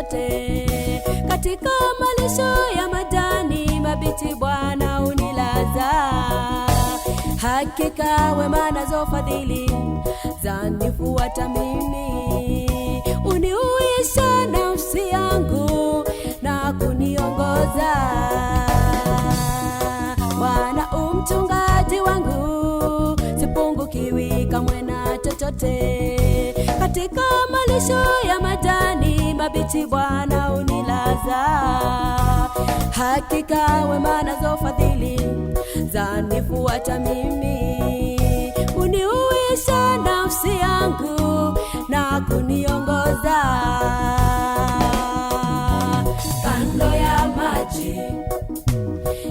chochote. Katika malisho ya majani mabichi Bwana unilaza. Hakika wema nazo fadhili zanifuata mimi. Uniuisha nafsi yangu na kuniongoza. Bwana mchungaji wangu, sipungukiwi kamwe na chochote. Katika malisho ya majani mabichi Bwana unilaza. Hakika wema nazo fadhili zanifuata mimi. Uniuisha nafsi yangu na kuniongoza. Kando ya maji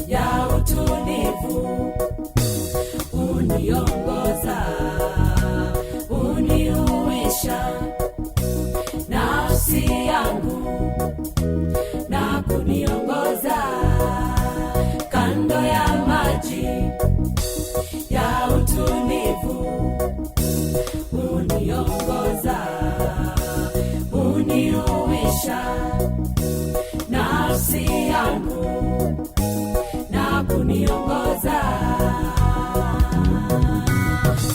ya utulivu uniongoza. Uniuisha nafsi yangu na kuniongoza. Kando ya maji ya utulivu uniongoza. Uniuisha nafsi yangu na kuniongoza.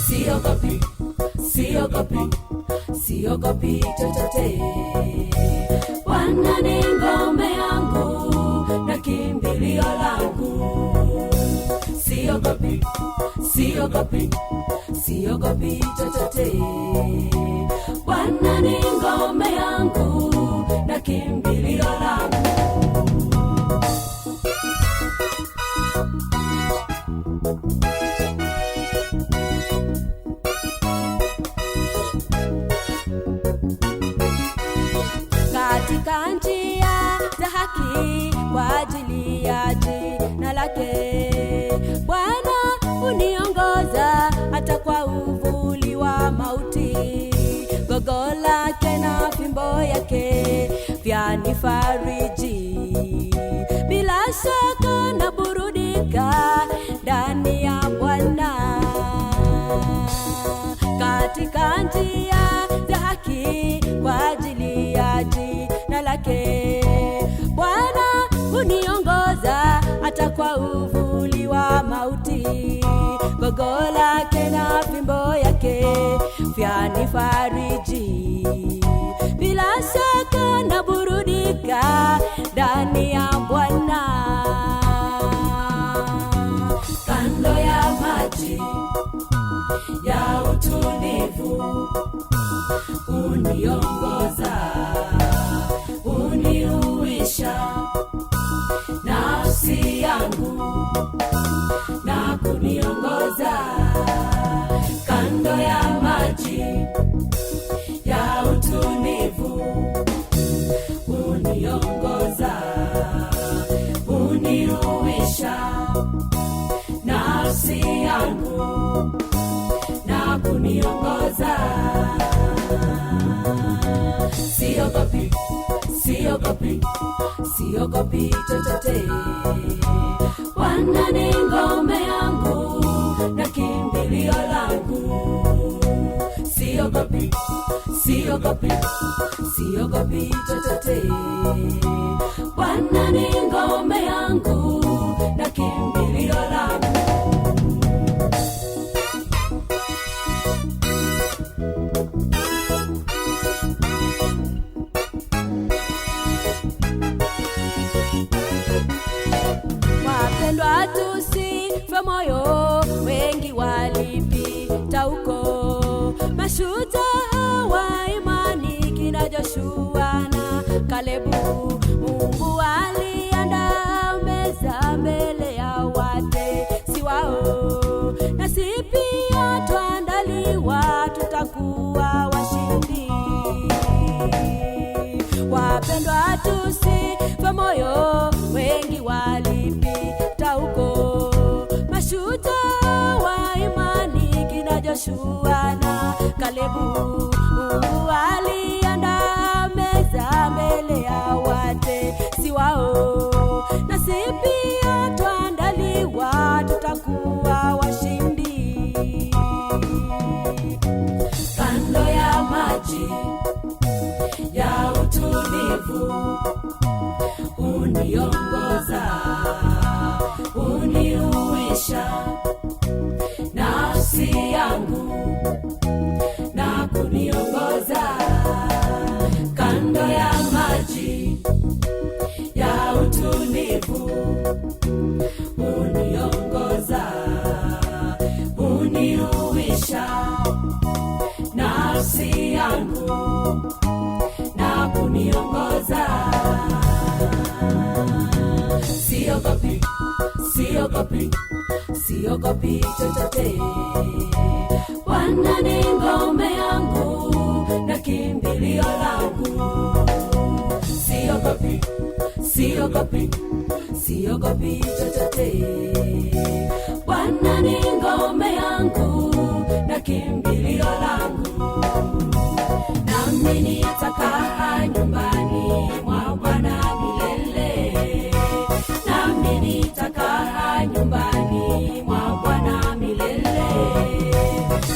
Siogopi, siogopi, siogopi chochote. Bwana ni ngome yangu na kimbilio langu. Siogopi, siogopi, siogopi chochote. Bwana ni ngome yangu na kimbilio langu. Katika njia za haki kwa ajili ya jina lake, Bwana uniongoza hata kwa uvuli wa mauti. Gogo lake na fimbo yake vyanifariji. Bila shaka na burudika ndani ya Bwana. Katika njia za haki kwa ajili ya jina lake, Bwana uniongoza hata kwa uvuli wa mauti. Gogo lake na fimbo yake vyanifariji. Bila shaka na burudika ndani ya Bwana. Kando ya maji ya utulivu uniongoza. Uniuisha nafsi yangu na kuniongoza. Kando ya maji ya utulivu uniongoza. Uniuisha nafsi yangu na kuniongoza. Siogopi, siogopi, siogopi chochote. Bwana ni ngome yangu na kimbilio langu. Siogopi, siogopi, siogopi chochote. Bwana ni ngome yangu na kimbilio langu. Wapendwa, tusife moyo, wengi walipita huko. Mashujaa wa imani kina Joshua na Kalebu. Mungu aliandaa meza mbele ya watesi wao. Nasi pia tuandaliwa, tutakuwa washindi. Wapendwa, tusife moyo, wengi walipita huko. Mashujaa wa imani kina Joshua na Kalebu. Mungu aliandaa meza mbele ya watesi wao. Nasi pia tuandaliwa, tutakuwa washindi. Kando yangu na kuniongoza kando ya maji ya utulivu. Uniongoza, uniuisha nafsi yangu na kuniongoza. Siogopi, siogopi, siogopi chochote. Bwana ni ngome yangu na kimbilio langu. Siogopi, siogopi, siogopi chochote. Bwana ni ngome yangu na kimbilio langu. Nami nitakaa nyumbani mwa Bwana milele. Nami nitakaa nyumbani mwa Bwana milele.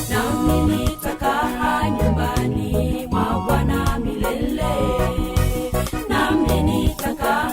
Nami nitakaa nyumbani mwa Bwana milele. Nami nitakaa